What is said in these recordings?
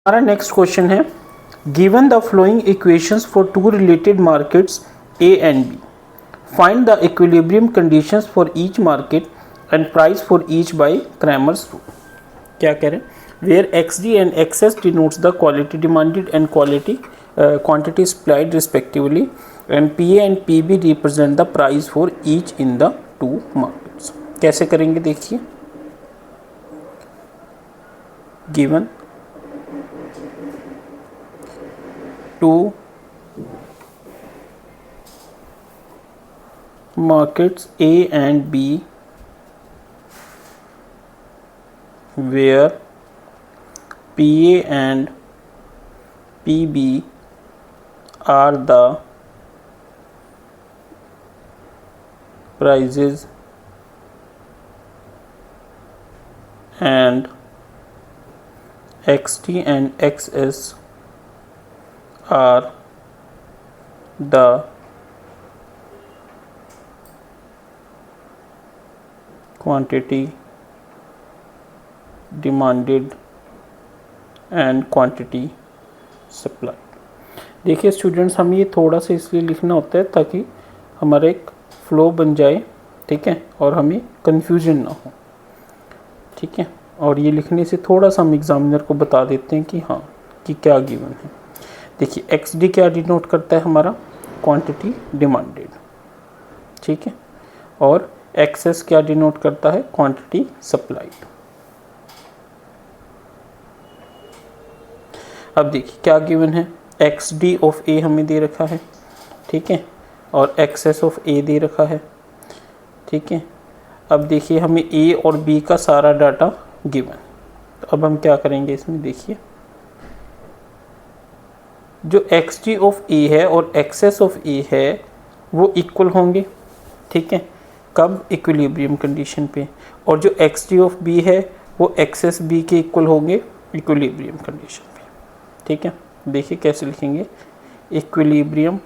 हमारा next question है, given the flowing equations for two related markets A and B, find the equilibrium conditions for each market and price for each by Cramer's rule. क्या कह रहे हैं, where X D and X S denotes the quality demanded and quantity supplied respectively and P A and P B represent the price for each in the two markets. कैसे करेंगे देखिए, given two markets A and B where PA and PB are the prices and XT and XS are the quantity demanded and quantity supplied। देखिए students, हम ये थोड़ा सा इसलिए लिखना होता है ताकि हमारा एक फ्लो बन जाए, ठीक है, और हमें कंफ्यूजन ना हो, ठीक है। और ये लिखने से थोड़ा सा हम एग्जामिनर को बता देते हैं कि हाँ कि क्या गिवन है। देखिए एक्स डी क्या डिनोट करता है, हमारा क्वांटिटी डिमांडेड, ठीक है, और एक्स एस क्या डिनोट करता है, क्वांटिटी सप्लाइड। अब देखिए क्या गिवन है, एक्स डी ऑफ ए हमें दे रखा है, ठीक है, और एक्स एस ऑफ ए दे रखा है, ठीक है। अब देखिए हमें ए और बी का सारा डाटा गिवन, तो अब हम क्या करेंगे इसमें, देखिए जो एक्स डी ऑफ ए है और एक्स एस ऑफ ए है वो इक्वल होंगे, ठीक है, कब, इक्विलिब्रियम कंडीशन पे, और जो एक्स डी ऑफ बी है वो एक्स एस बी के इक्वल होंगे इक्विलिब्रियम कंडीशन पे, ठीक है। देखिए कैसे लिखेंगे, equilibrium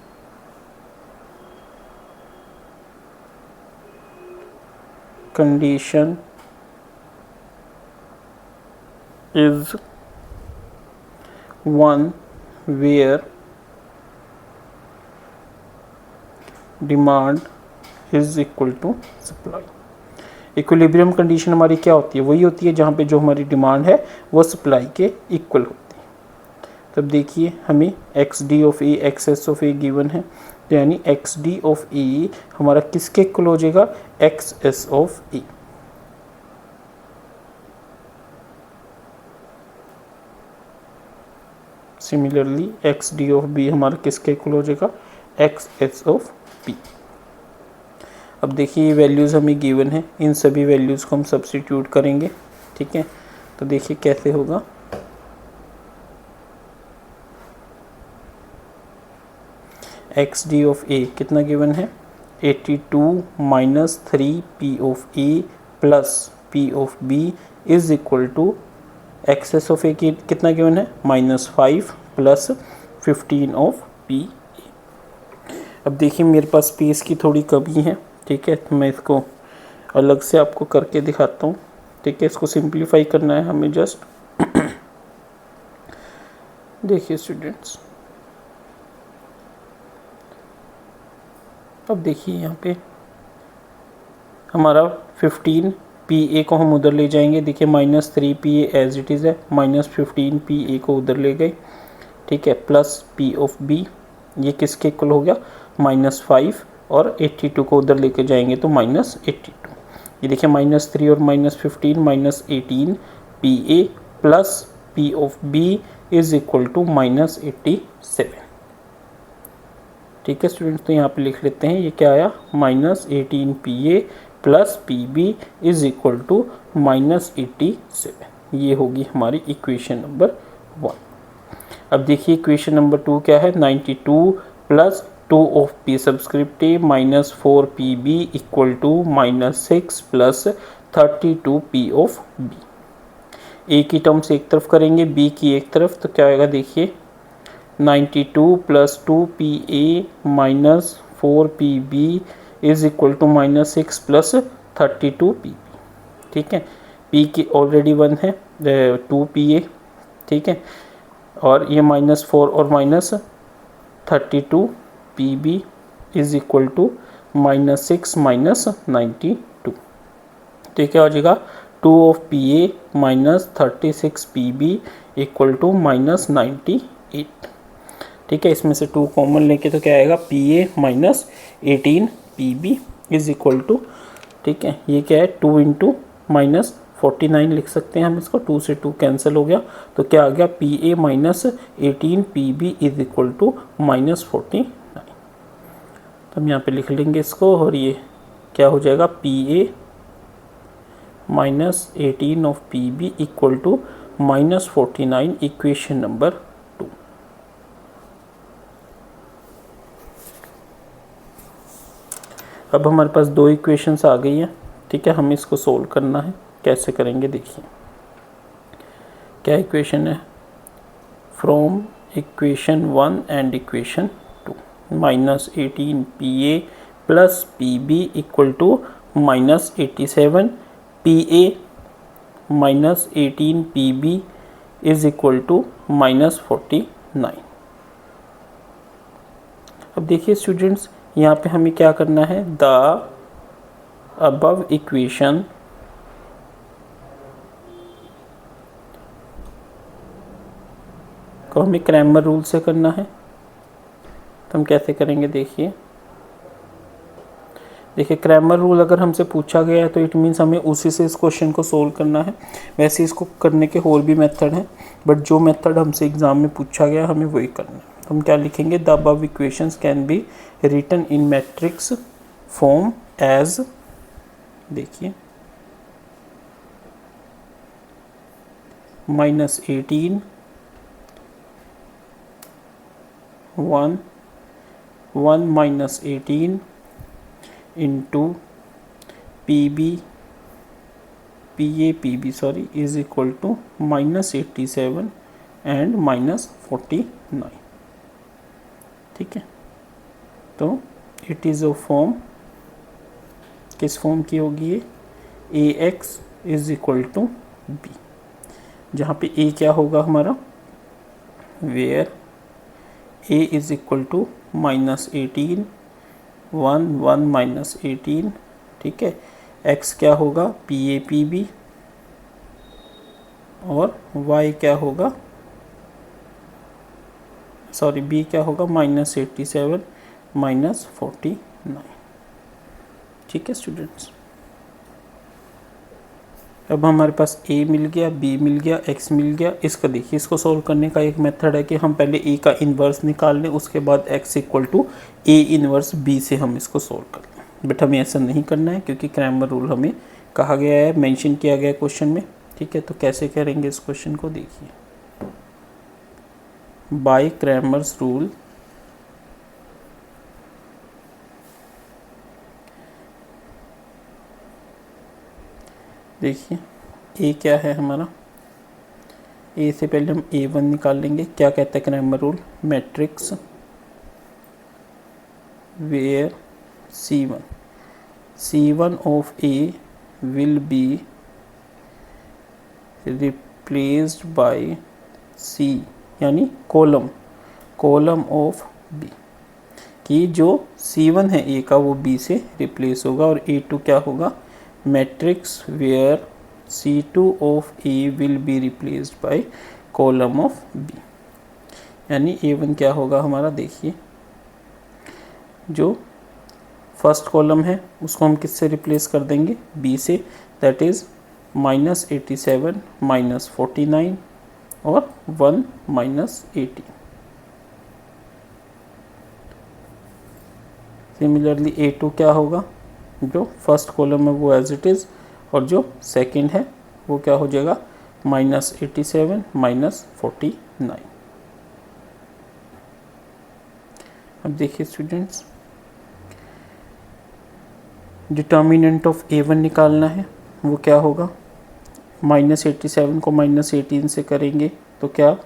condition is one where demand is equal to supply। Equilibrium condition हमारी क्या होती है, वही होती है जहाँ पे जो हमारी डिमांड है वो सप्लाई के इक्वल होती है। तब देखिए हमें x D of A x S of A given है, तो यानी एक्स डी ऑफ ए हमारा किसके इक्वल हो जाएगा, X S of A. Similarly X D of B हमारा किसके इक्वल हो जाएगा, एक्स एस ऑफ बी। अब देखिए ये वैल्यूज़ हमें गिवन है, इन सभी वैल्यूज़ को हम सब्स्टिट्यूट करेंगे, ठीक है। तो देखिए कैसे होगा, एक्स डी ऑफ ए कितना गिवन है, 82 minus 3 P of A plus P of B is equal to X S of A की कितना गिवन है, -5 प्लस 15 ऑफ पी ए। अब देखिए मेरे पास स्पेस की थोड़ी कमी है, ठीक है, तो मैं इसको अलग से आपको करके दिखाता हूँ, ठीक है। इसको सिंप्लीफाई करना है हमें जस्ट देखिए स्टूडेंट्स, अब देखिए यहाँ पे हमारा 15 पी ए को हम उधर ले जाएंगे, देखिए -3 P A as it is है, -15 पी ए को उधर ले गए, ठीक है, प्लस पी ऑफ बी ये किसके इक्वल हो गया, -5, और 82 को उधर लेके जाएंगे तो -82। ये देखिए -3 और -15 -18 P A plus P of B is equal to -87, ठीक है स्टूडेंट्स। तो यहाँ पे लिख लेते हैं, ये क्या आया, -18 P A plus P B is equal to -87। ये होगी हमारी इक्वेशन नंबर 1। अब देखिए इक्वेशन नंबर 2 क्या है, 92 plus 2 of P subscript A minus 4 P B equal to -6 plus 32 P of B. A की टर्म्स एक तरफ करेंगे, बी की एक तरफ, तो क्या आएगा देखिए 92 plus 2 P A minus 4 P B is equal to -6 plus 32 P, ठीक है। पी की ऑलरेडी 1 है, 2 पी ए, ठीक है, और ये -4 और -32 P B is equal to -6 -92। तो ये क्या हो जाएगा 2 of P A -36 P B equal to -98। ठीक है, इसमें से 2 कॉमन लेके तो क्या आएगा P A -18 P B is equal to, ठीक है, ये क्या है 2 इंटू -49 लिख सकते हैं हम इसको, 2 से 2 कैंसिल हो गया तो क्या आ गया P A -18 P B is equal to -49। तो हम यहाँ पे लिख लेंगे इसको और ये क्या हो जाएगा P A -18 of P B equal to -49, equation number 2। अब हमारे पास 2 इक्वेशंस आ गई हैं। ठीक है, हमें इसको सोल्व करना है। कैसे करेंगे देखिए, क्या इक्वेशन है, from equation 1 and equation 2 -18 P A plus P B equal to -87 P A -18 P B is equal to -49। अब देखिए स्टूडेंट्स, यहाँ पे हमें क्या करना है, द अबव इक्वेशन को हमें क्रैमर रूल से करना है। तो हम कैसे करेंगे देखिए, क्रैमर रूल अगर हमसे पूछा गया है तो इट मीन्स हमें उसी से इस क्वेश्चन को सोल्व करना है। वैसे इसको करने के और भी मेथड हैं, बट जो मेथड हमसे एग्जाम में पूछा गया हमें वही करना है। तो हम क्या लिखेंगे, the above equations can be written in matrix form as, देखिए -18 1 -18 into P B sorry is equal to -87 and -49। ठीक है, तो इट इज़ अ फॉर्म, किस फॉर्म की होगी ये, A X is equal to B, जहाँ पे ए क्या होगा हमारा, where A is equal to -18 1 -18, ठीक है, एक्स क्या होगा पी ए पी बी और वाई क्या होगा, सॉरी बी क्या होगा -87 -49। ठीक है स्टूडेंट्स, अब हमारे पास ए मिल गया, बी मिल गया, एक्स मिल गया। इसका देखिए, इसको सोल्व करने का एक मेथड है कि हम पहले ए का इन्वर्स निकाल लें, उसके बाद X equal to A inverse B से हम इसको सोल्व कर लें। बट हमें ऐसा नहीं करना है क्योंकि क्रैमर रूल हमें कहा गया है, मेंशन किया गया है क्वेश्चन में। ठीक है, तो कैसे करेंगे इस क्वेश्चन को देखिए, बाय क्रैमर्स रूल देखिए ए क्या है हमारा, ए से पहले हम A1 निकाल लेंगे। क्या कहता है Cramer rule, matrix where C1 of A will be replaced by C, यानी कॉलम ऑफ B, कि जो C1 है A का वो B से रिप्लेस होगा, और A2 क्या होगा, matrix where C2 of A will be replaced by column of B, यानी A1 क्या होगा हमारा, देखिए जो फर्स्ट कॉलम है उसको हम किससे रिप्लेस कर देंगे, B से, दैट इज़ -87 -49 और 1 -18। सिमिलरली A2 क्या होगा, जो फर्स्ट कॉलम है वो एज इट इज़, और जो सेकंड है वो क्या हो जाएगा -87 -49। अब देखिए स्टूडेंट्स, डिटर्मिनेंट ऑफ A1 निकालना है, वो क्या होगा, -87 को -18 से करेंगे तो क्या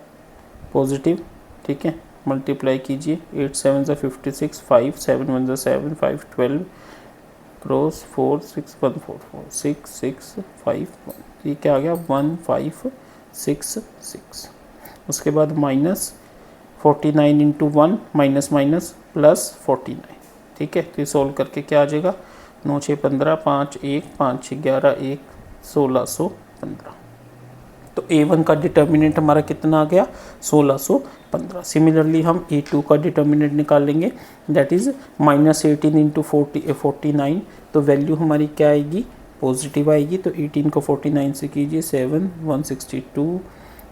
पॉजिटिव, ठीक है, मल्टीप्लाई कीजिए, 8 7 ज़ा 56, 5 7 1 ज़ा 7, 5 12 क्रॉस 4 6 1 4 4 6 6 5 1, ये क्या आ गया 1 5 6 6। उसके बाद minus 49 into 1 minus minus plus 49। ठीक है, तो ये सोल्व करके क्या आ जाएगा, 9 6 15, 5 1 5 6 11 1 1615। तो A1 का डिटर्मिनेंट हमारा कितना आ गया, 1615। सिमिलरली हम A2 का डिटर्मिनेंट निकालेंगे, दैट इज़ माइनस 18 इंटू 49। तो वैल्यू हमारी क्या आएगी, पॉजिटिव आएगी। तो 18 को 49 से कीजिए 7 162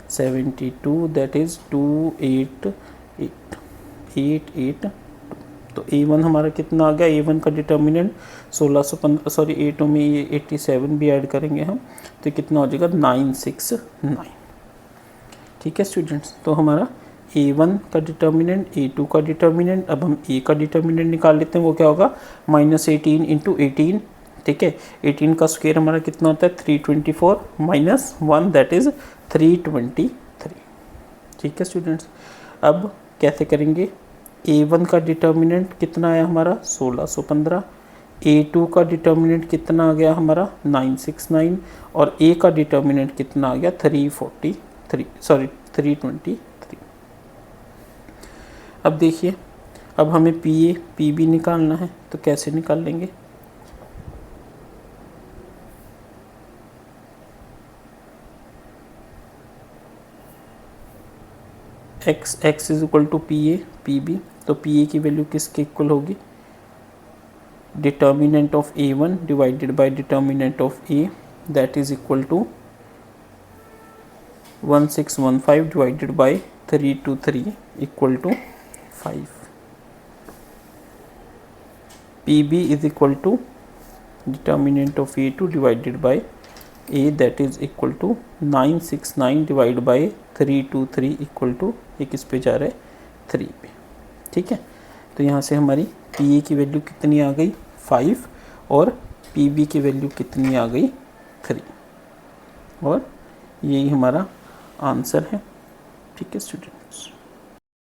72, दैट इज़ 2882। तो A1 हमारा कितना आ गया, A1 का डिटर्मिनेंट 1615, सॉरी A2 में ये 87 भी ऐड करेंगे हम, तो कितना हो जाएगा 969। ठीक है स्टूडेंट्स, तो हमारा A1 का डिटर्मिनेंट, A2 का डिटर्मिनेंट, अब हम A का डिटर्मिनेंट निकाल लेते हैं। वो क्या होगा, माइनस 18 इंटू 18। ठीक है, 18 का स्क्वायर हमारा कितना होता है 324 माइनस 1, दैट इज़ 323। ठीक है स्टूडेंट्स, अब कैसे करेंगे, A1 का डिटर्मिनेंट कितना आया हमारा 1615, A2 का डिटर्मिनेंट कितना आ गया हमारा 969, और A का डिटर्मिनेंट कितना आ गया 323। अब देखिए, अब हमें PA PB निकालना है, तो कैसे निकाल लेंगे, x is equal to PA PB। तो PA की वैल्यू किसके इक्वल होगी, determinant of A1 divided by determinant of A, that is equal to 1615 divided by 323 equal to 5। PB is equal to determinant of A2 divided by A, that is equal to 969 divide by 323 equal to, ये किस पे जा रहा है 3 पे। ठीक है, तो यहाँ से हमारी PA की वैल्यू कितनी आ गई 5, और PB की वैल्यू कितनी आ गई 3, और यही हमारा आंसर है। ठीक है स्टूडेंट्स।